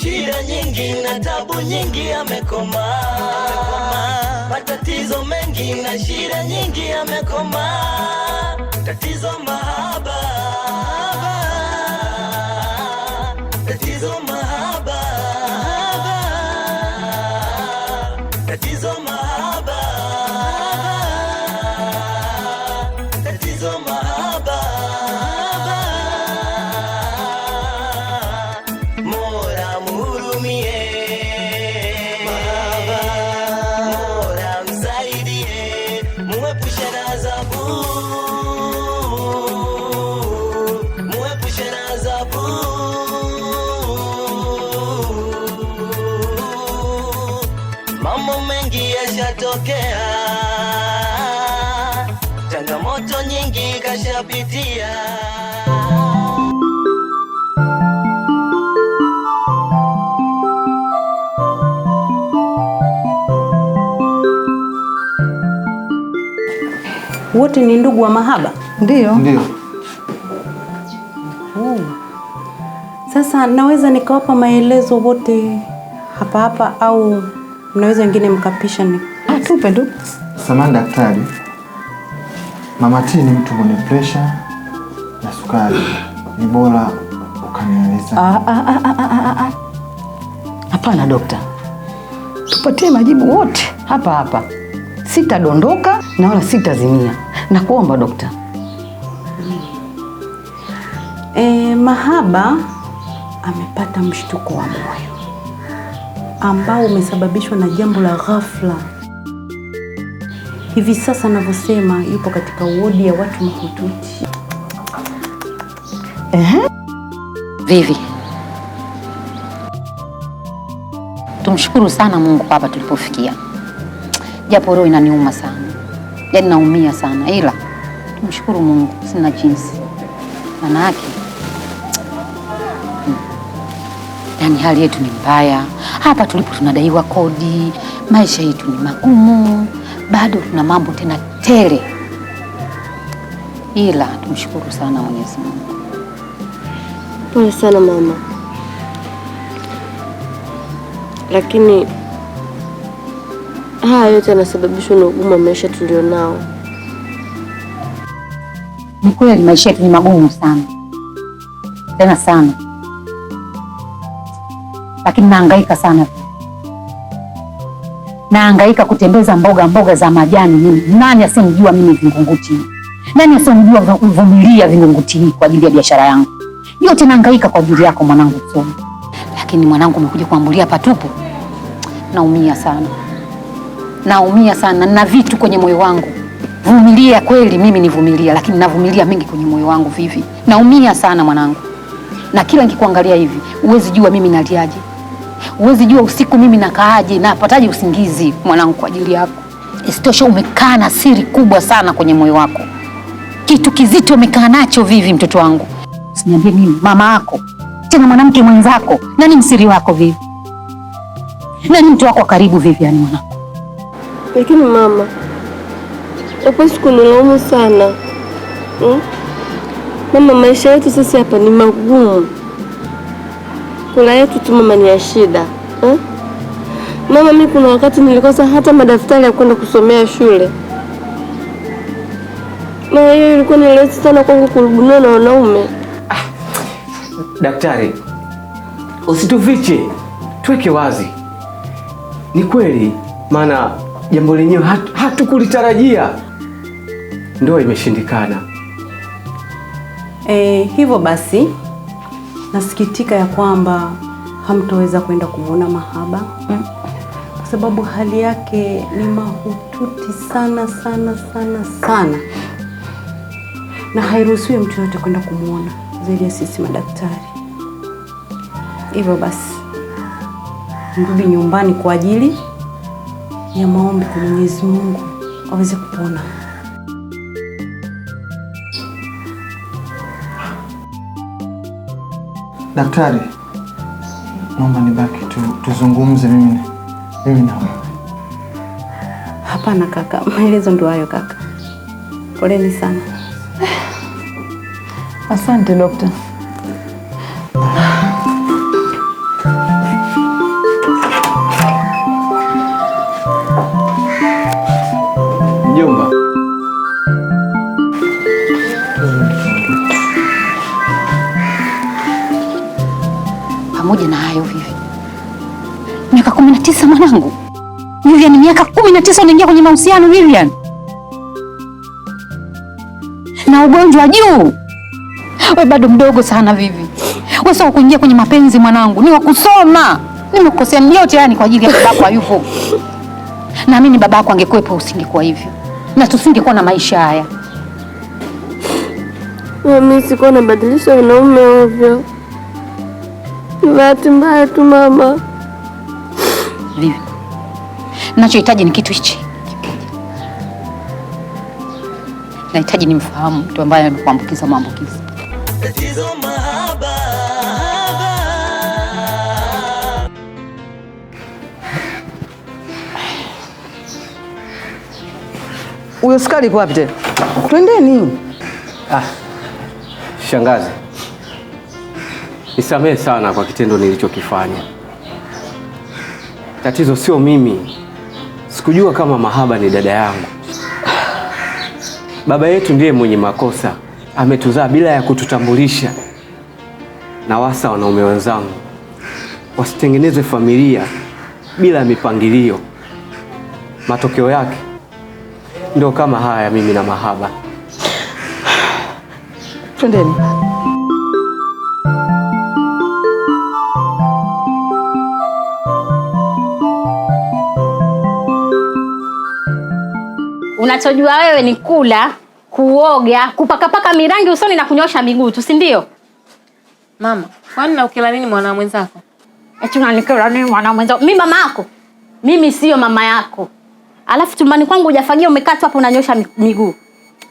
shida nyingi na tabu nyingi amekoma. Matatizo mengi na shida nyingi amekoma. Tatizo mahaba, tatizo mahaba, tatizo mahaba, tatizo mahaba. Mola mhurumie mahaba, Mola msaidie, muepushe na adhabu, muepushe na adhabu. Mambo mengi yashatokea, changamoto nyingi kashapitia. Wote ni ndugu wa mahaba? Ndio. Sasa naweza nikawapa maelezo wote hapa au mnaweza wengine mkapisha ni? Tupe tu. Samahani daktari. Mama T ni mtu mwenye pressure na sukari. Ni bora ukanieleza. Hapana dokta. Tupatie majibu wote hapa. Sitadondoka na wala sitazimia. Nakuomba dokta. Mahaba amepata mshtuko wa moyo ambao umesababishwa na jambo la ghafla. Hivi sasa ninavyosema yupo katika wodi ya watu mahututi. Vivi, tumshukuru sana Mungu hapa tulipofikia. Japo roho inaniuma sana. Yaani naumia sana, ila tumshukuru Mungu, sina jinsi. Maana yake yaani hali yetu ni mbaya. Hapa tulipo tunadaiwa kodi, maisha yetu ni magumu, bado tuna mambo tena tele. Ila tumshukuru sana Mwenyezi Mungu. Pole sana mama. Lakini haya yote yanasababishwa na ugumu wa maisha tulionao. Ni kweli maisha yetu ni magumu sana. Tena sana. Lakini nahangaika sana. Nahangaika kutembeza mboga za majani mimi. Nani asemjua mimi Vingunguti? Nani asemjua kuvumilia Vingunguti kwa ajili ya biashara yangu? Yote nahangaika kwa ajili yako mwanangu Somo. Lakini mwanangu umekuja kuambulia patupu. Naumia sana. Naumia sana na vitu kwenye moyo wangu. Vumilia kweli mimi nivumilia, lakini navumilia mengi kwenye moyo wangu Vivi. Naumia sana mwanangu. Na kila nikikuangalia hivi, uwezi jua mimi naliaje. Uwezi jua usiku mimi nakaaje na napataje usingizi mwanangu kwa ajili yako. Isitoshe umekaa na siri kubwa sana kwenye moyo wako. Kitu kizito umekaa nacho Vivi mtoto wangu. Usiniambie mimi mama yako, tena mwanamke mwenzako, nani msiri wako Vivi? Nani mtu wako karibu Vivi yani mwanangu? Lakini mama, upasi kunilaumu sana. Mama, maisha yetu sasa hapa ni magumu. Kula yetu tu mama ni ya shida. Mama, mimi kuna wakati nilikosa hata madaftari ya kwenda kusomea shule. Na hiyo ilikuwa ni rahisi sana kwangu kurubuniwa na wanaume. Daktari, usitufiche, tuweke wazi. Ni kweli, maana jambo lenyewe hatukulitarajia. Ndoa imeshindikana. Hivyo basi nasikitika ya kwamba hamtoweza kwenda kumuona Mahaba. Kwa sababu hali yake ni mahututi sana. Na hairuhusiwi mtu yote kwenda kumuona zaidi ya sisi madaktari. Hivyo basi mrudi nyumbani kwa ajili ya maombi kwa Mwenyezi Mungu aweze kupona. Daktari, naomba nibaki tuzungumze mimi na wewe. Hapana kaka, maelezo ndio hayo kaka. Poleni sana. Asante dokta. pamoja na hayo Vivi, miaka 19 mwanangu. Vivian, miaka 19 unaingia kwenye mahusiano Vivian, na ugonjwa juu. Wewe bado mdogo sana Vivi. Wewe sio kuingia kwenye mapenzi mwanangu, ni wa kusoma. Nimekukosea yote yani kwa ajili ya babako hayupo. Na mimi babako angekuepo usingekuwa hivyo. Na tusingekuwa na maisha haya. Mimi sikuwa nabadilisha wanaume ovyo. Bahati mbaya tu mama. Vivi, nachohitaji ni kitu hichi. Nahitaji nimfahamu mtu ambaye amekuambukiza maambukizi. Tatizo mahaba. Huyo Sukari yuko wapi tena? Twendeni. Shangazi, nisamehe sana kwa kitendo nilichokifanya. Tatizo sio mimi. Sikujua kama Mahaba ni dada yangu. Baba yetu ndiye mwenye makosa. Ametuzaa bila ya kututambulisha. Na wasa wanaume wenzangu wasitengeneze familia bila mipangilio. Matokeo yake ndio kama haya mimi na Mahaba. Twendeni. Unachojua wewe ni kula, kuoga, kupakapaka mirangi usoni na kunyosha miguu tu, si ndio? Mama, kwani na ukila nini mwana mwenzako? Eti unanikela nini mwana mwenzako? Mimi mama yako. Mimi sio mama yako. Alafu chumbani kwangu hujafagia, umekaa tu hapo unanyosha miguu.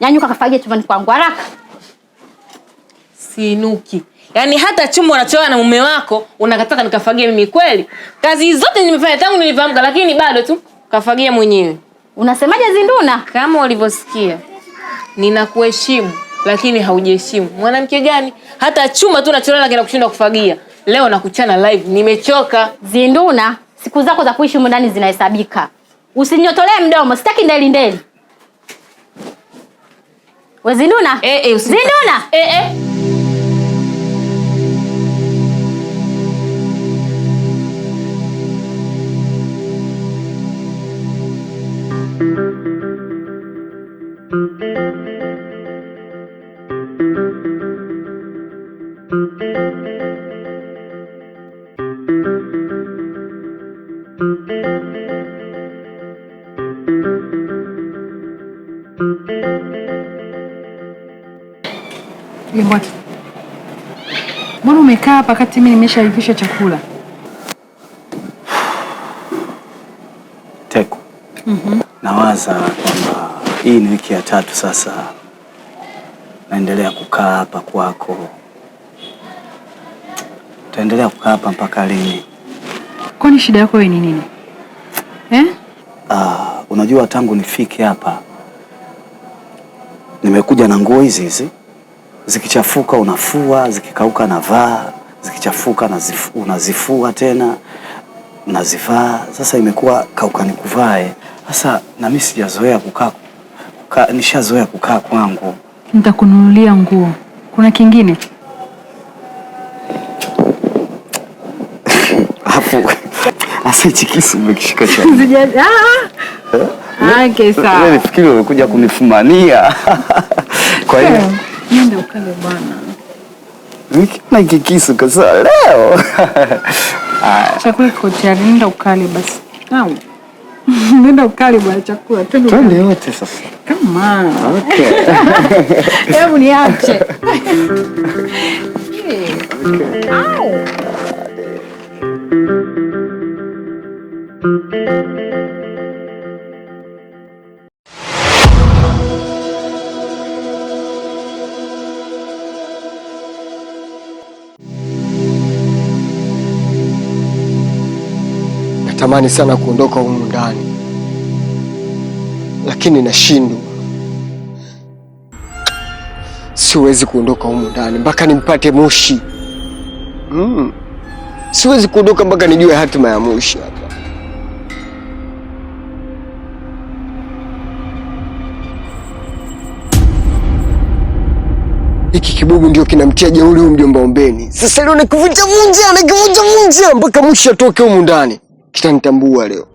Nyanyuka kafagie chumbani kwangu haraka. Sinuki. Yaani hata chumba unachoa na mume wako unakataka nikafagie mimi kweli? Kazi zote nimefanya tangu nilivyoamka, lakini bado tu kafagia mwenyewe. Unasemaje Zinduna? Kama ulivyosikia. Ninakuheshimu lakini haujiheshimu. Mwanamke gani? Hata chumba tu unacholala kina kushinda kufagia. Leo nakuchana live, nimechoka. Zinduna, siku zako za kuishi humu ndani zinahesabika. Usinyotolee mdomo, sitaki ndeli. We Zinduna? Zinduna! Mbona umekaa hapa kati mimi nimeshaivisha chakula? Teku. Nawaza kwamba hii ni wiki ya 3 sasa naendelea kukaa hapa kwako. Taendelea kukaa hapa mpaka lini? Kwani shida yako wewe ni nini? Unajua tangu nifike hapa nimekuja na nguo hizi. Zikichafuka unafua, zikikauka navaa, zikichafuka unazifua tena nazivaa. Sasa imekuwa kauka nikuvae. Sasa na mimi sijazoea kukaa, nishazoea kukaa kwangu. Nitakununulia nguo. Kuna kingine? Hapo asa chikisu umekishika cha. Sawa. Wewe fikiri umekuja kunifumania. Kwa hiyo nenda ukale bwana. Wiki na kikisu kasa leo. Chakula kiko tayari, nenda ukale basi. Naam. Nenda ukale bwana chakula. Twende yote sasa. Kama. Okay. Hebu niache. Au. Natamani sana kuondoka humu ndani, lakini nashindwa. Siwezi kuondoka humu ndani mpaka nimpate Moshi. Siwezi kuondoka mpaka nijue hatima ya Moshi hapa. Hiki kibubu ndio kinamtia jeuri huyu mjomba Ombeni. Sasa leo nakivunja vunja mpaka mwisho atoke humu ndani. Kitanitambua leo.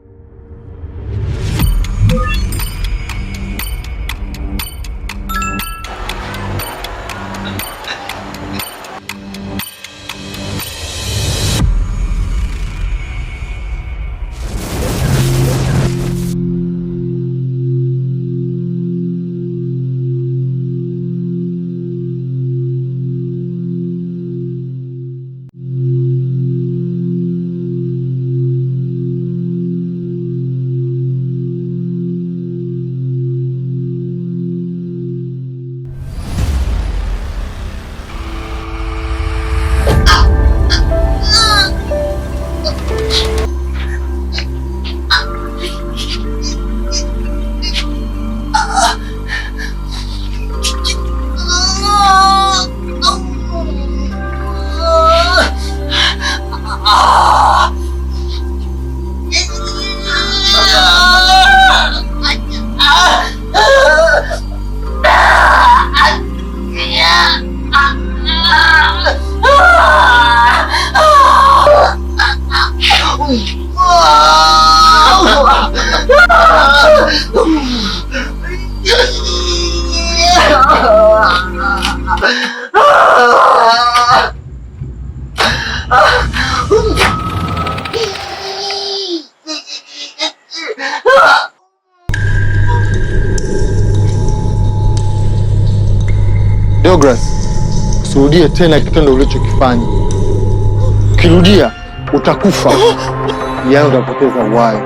Deogratias, usirudie tena kitendo ulichokifanya. Ukirudia utakufa, yaani utapoteza uhai.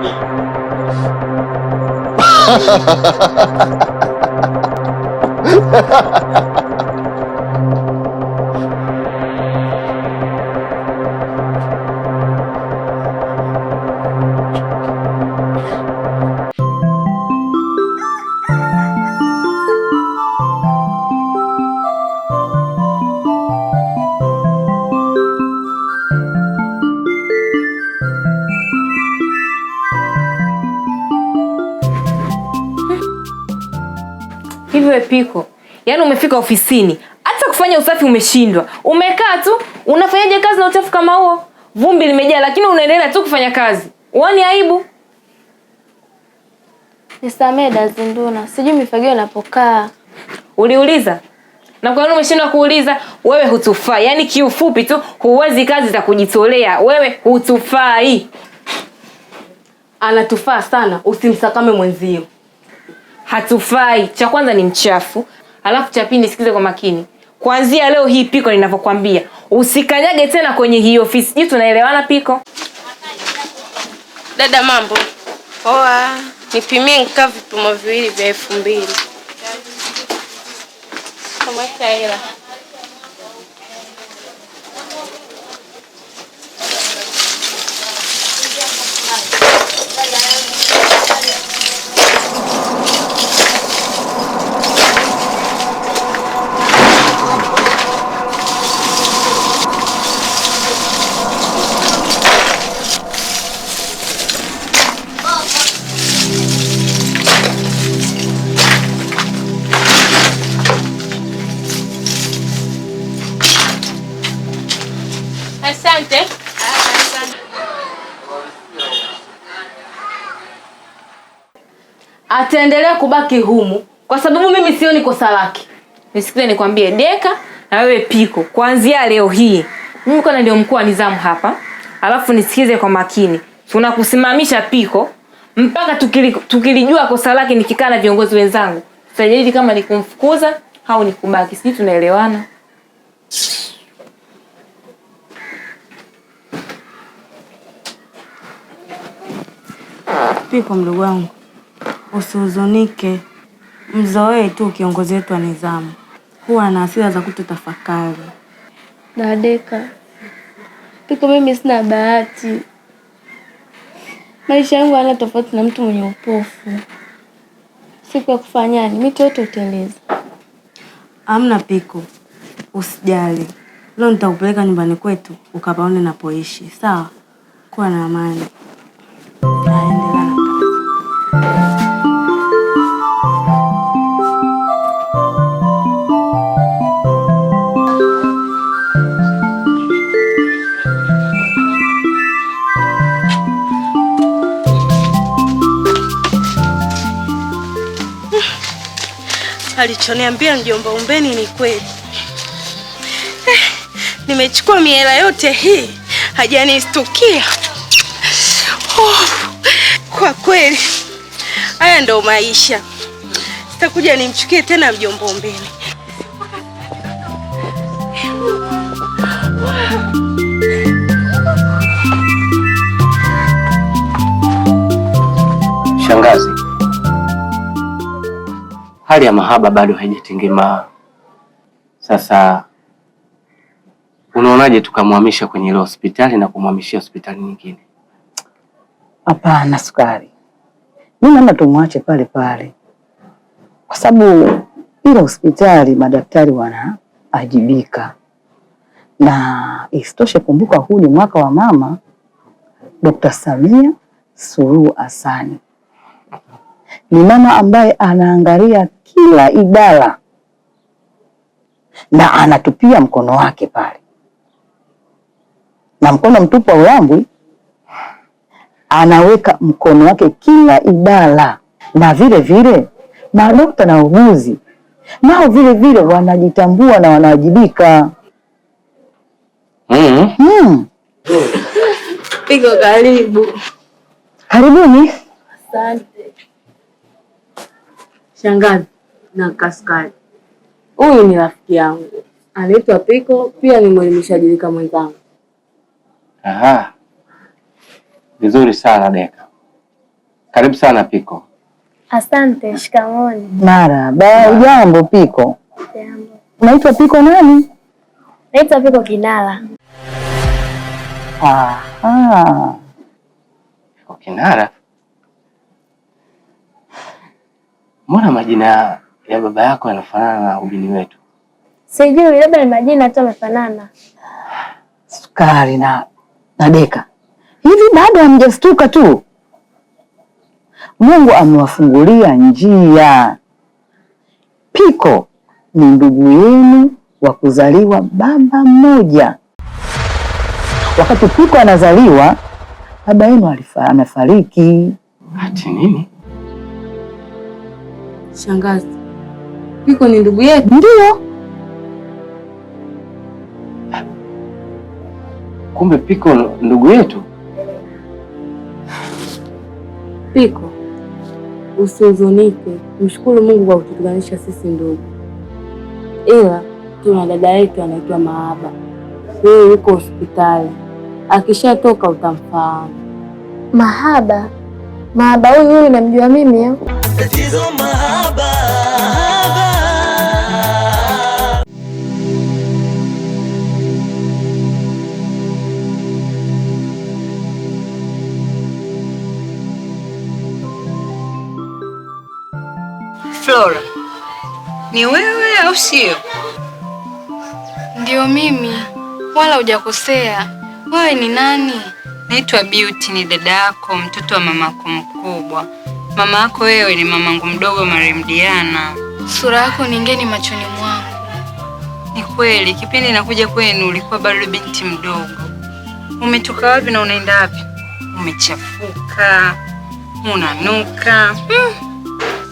Hivyo Piko, yaani umefika ofisini, hata kufanya usafi umeshindwa. Umekaa tu, unafanyaje kazi na uchafu kama huo? Vumbi limejaa lakini unaendelea tu kufanya kazi. Uone aibu? Nisamee Dazinduna, sijui mifagio inapokaa. Uliuliza? Na kwa nini umeshindwa kuuliza? Wewe hutufai. Yaani kiufupi tu huwezi kazi za kujitolea. Wewe hutufai. Anatufaa sana, usimsakame mwenzio. Hatufai. Cha kwanza ni mchafu, alafu cha pili nisikize kwa makini. Kuanzia leo hii Piko ninavyokuambia, usikanyage tena kwenye hii ofisi. Je, tunaelewana Piko? Dada mambo. Poa. Nipimie nikaa vipimo viwili vya 2000. Kama hela. Asante. Ataendelea kubaki humu kwa sababu mimi sioni kosa lake. Nisikize nikwambie Deka na wewe Piko, kuanzia leo hii mimi kwa ndio mkuu wa nizamu hapa. Alafu nisikize kwa makini. Tunakusimamisha Piko mpaka tukilijua kosa lake nikikaa na viongozi wenzangu. Tutajadili kama ni kumfukuza au ni kubaki. Sisi tunaelewana. Piko mdogo wangu, usihuzunike. Mzoee tu kiongozi wetu wa nizamu. Huwa na hasira za kutotafakari. Na Deka, Piko mimi sina bahati. Maisha yangu yana tofauti na mtu mwenye upofu. Siku ya kufanyani, miti yote uteleza. Amna Piko, usijali. Leo nitakupeleka nyumbani kwetu ukapaone napoishi. Sawa? Kuwa na amani. Naendelea na kazi. alichoniambia mjomba Umbeni ni kweli. Nimechukua mihela yote hii, hajanistukia. Kwa kweli haya ndo maisha. Sitakuja nimchukie tena mjomba Umbeni. Shangazi, hali ya mahaba bado haijatengemaa. Sasa unaonaje tukamhamisha kwenye ile hospitali na kumhamishia hospitali nyingine? Hapana Sukari, mimi naona tumwache pale pale, kwa sababu ile hospitali madaktari wanaajibika, na isitoshe kumbuka huu ni mwaka wa mama Dr. Samia Suluhu Hassan. Ni mama ambaye anaangalia kila idara na anatupia mkono wake pale, na mkono mtupu haulambwi. Anaweka mkono wake kila idara, na vile vile madokta na wauguzi nao vile vile wanajitambua na wanawajibika. Piko karibu. Karibuni. Asante. Shangazi na Kaskari. Huyu ni rafiki yangu. Anaitwa Piko, pia ni mwelimishaji lika mwenzangu. Aha. Vizuri sana Deka. Karibu sana Piko. Asante, shikamoni. Marahaba. Ujambo Piko? Jambo. Unaitwa Piko nani? Naitwa Piko Kinara. Aha. Piko Kinara? Mbona majina ya baba yako yanafanana na ubini wetu? Sijui, labda ni majina tu yamefanana. Sukari na Deka. Hivi bado hamjastuka tu? Mungu amewafungulia njia. Piko ni ndugu yenu wa kuzaliwa baba mmoja. Wakati Piko anazaliwa, baba yenu amefariki. Ati nini? Shangazi, Piko ni ndugu yetu? Ndio. Kumbe Piko ndugu yetu? Piko, usihuzunike. Mshukuru Mungu kwa kutuunganisha sisi ndugu. Ila tuna dada yetu anaitwa Mahaba. Yeye yuko hospitali. Akishatoka utamfahamu. Mahaba? Mahaba huyu namjua mimi. Tatizo mahaba. Flora, ni wewe au sio? Ndio mimi, wala hujakosea. Wewe ni nani? Naitwa Beauty, ni dada yako, mtoto wa mamako mkubwa. Mama yako wewe ni mamangu mdogo Mariam Diana. Sura yako ni ngeni machoni mwangu. Ni kweli, kipindi nakuja kwenu ulikuwa bado binti mdogo. Umetoka wapi na unaenda wapi? Umechafuka, unanuka.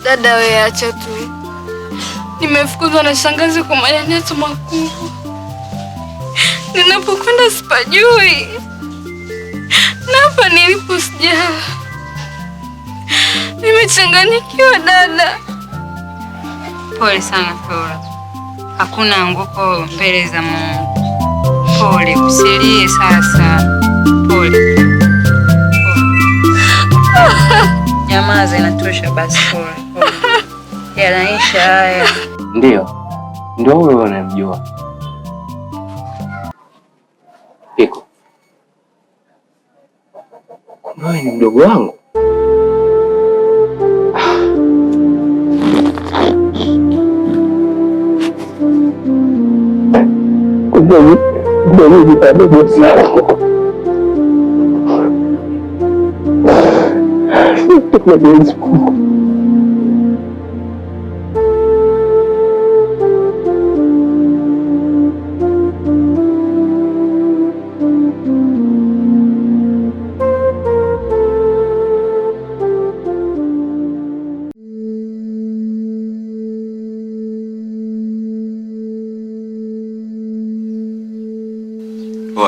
Dada wewe acha tu. Nimefukuzwa na shangazi kwa manyanyaso makubwa. Ninapokwenda sipajui. Na hapa nilipo sijala. Nimechanganyikiwa dada. Pole sana Flora. Hakuna anguko mbele za Mungu. Pole, usilie sasa. Pole. Nyamaza, inatosha basi. Pole. Yanaisha haya. Ndio wewe unamjua Piko. Wewe ni mdogo wangu. Ndio nitadogo sana.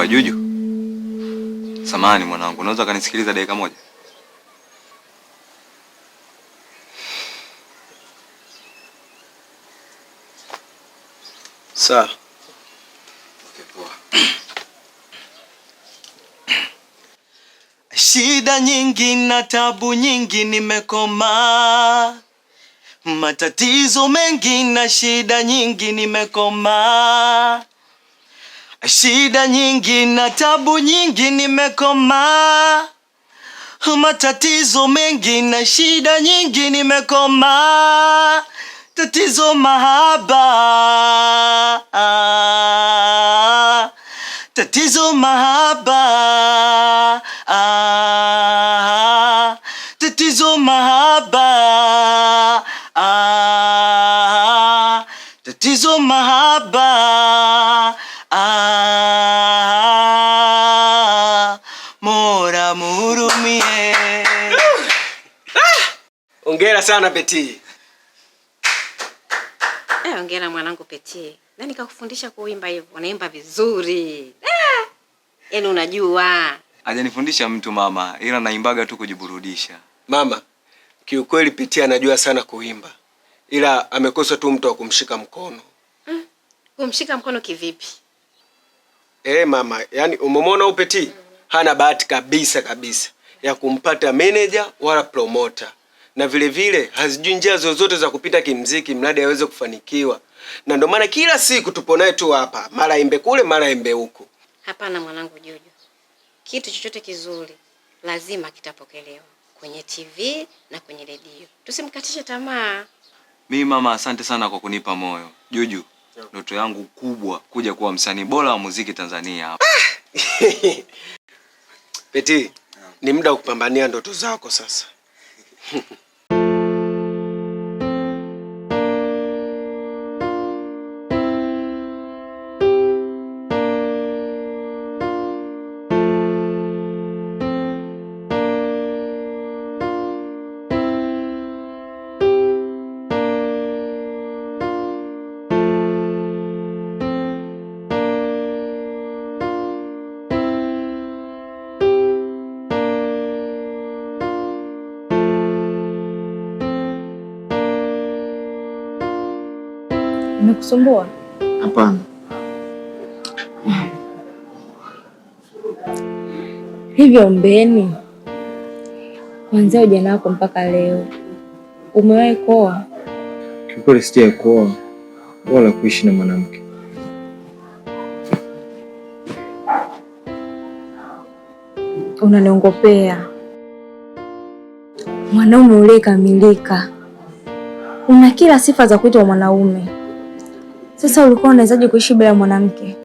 Oa Juju. Samahani mwanangu, unaweza kanisikiliza dakika moja? Sawa. Okay, poa. Shida nyingi na tabu nyingi nimekoma, matatizo mengi na shida nyingi nimekoma, shida nyingi na tabu nyingi nimekoma, matatizo mengi na shida nyingi nimekoma, tatizo mahaba, tatizo mahaba, tatizo mahaba, tatizo mahaba, Mola muhurumie. Hongera sana Peti. Hongera mwanangu Peti. Nani kakufundisha kuimba hivyo? Unaimba vizuri. Yaani unajua. Hajanifundisha mtu mama, ila naimbaga tu kujiburudisha. Mama, kiukweli Peti anajua sana kuimba. Ila amekosa tu mtu wa kumshika mkono. Kumshika mkono kivipi? Mama, yani umemwona huyu Peti? Hana bahati kabisa ya kumpata manager wala promoter. Na vile vile hazijui njia zozote za kupita kimziki mradi aweze kufanikiwa. Na ndio maana kila siku tupo naye tu hapa, mara imbe kule, mara imbe huko. Hapana mwanangu Jojo. Kitu chochote kizuri lazima kitapokelewa kwenye TV na kwenye redio. Tusimkatishe tamaa. Mimi mama, asante sana kwa kunipa moyo. Juju, ndoto yangu kubwa kuja kuwa msanii bora wa muziki Tanzania hapa. Peti, ni muda wa kupambania ndoto zako sasa. Nimekusumbua? Hapana. Hivyo Mbeni, kuanzia ujana wako mpaka leo umewahi kuoa? Kiukweli sijawahi kuoa wala kuishi na mwanamke. Unaniongopea. Mwanaume uliyekamilika, una kila sifa za kuitwa mwanaume. Sasa ulikuwa unawezaje kuishi bila mwanamke?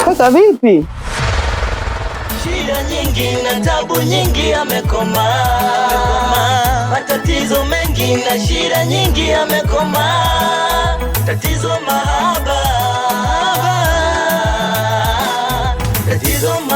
Kaka vipi? Shida nyingi na tabu nyingi amekoma, matatizo mengi na shida nyingi amekoma, tatizo mahaba, tatizo mahaba.